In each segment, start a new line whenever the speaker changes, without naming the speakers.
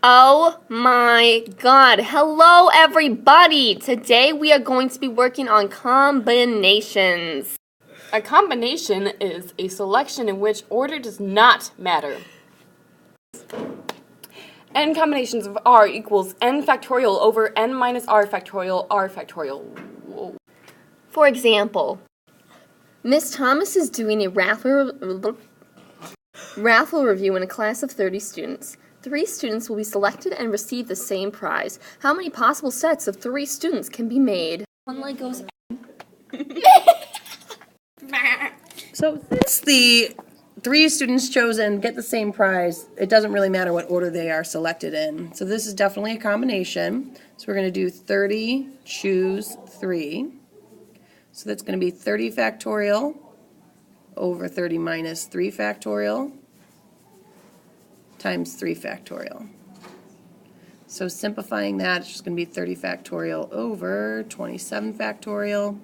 Oh my god. Hello everybody! Today we are going to be working on combinations.
A combination is a selection in which order does not matter. N combinations of r equals n factorial over n minus r factorial r factorial. Whoa.
For example, Miss Thomas is doing a raffle review in a class of 30 students. 3 students will be selected and receive the same prize. How many possible sets of 3 students can be made?
One leg goes.
So since the 3 students chosen get the same prize, it doesn't really matter what order they are selected in. So this is definitely a combination. So we're going to do 30, choose 3. So that's going to be 30 factorial over 30 minus 3 factorial times 3 factorial. So simplifying that, it's just going to be 30 factorial over 27 factorial,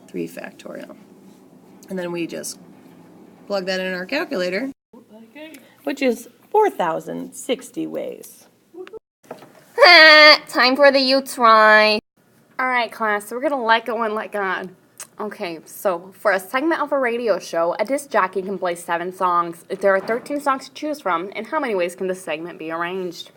3 factorial. And then we just plug that in our calculator, which is 4,060 ways.
Time for the U-try.
Alright class, so we're gonna let go and let God. Okay, so for a segment of a radio show, a disc jockey can play 7 songs. There are 13 songs to choose from, and how many ways can this segment be arranged?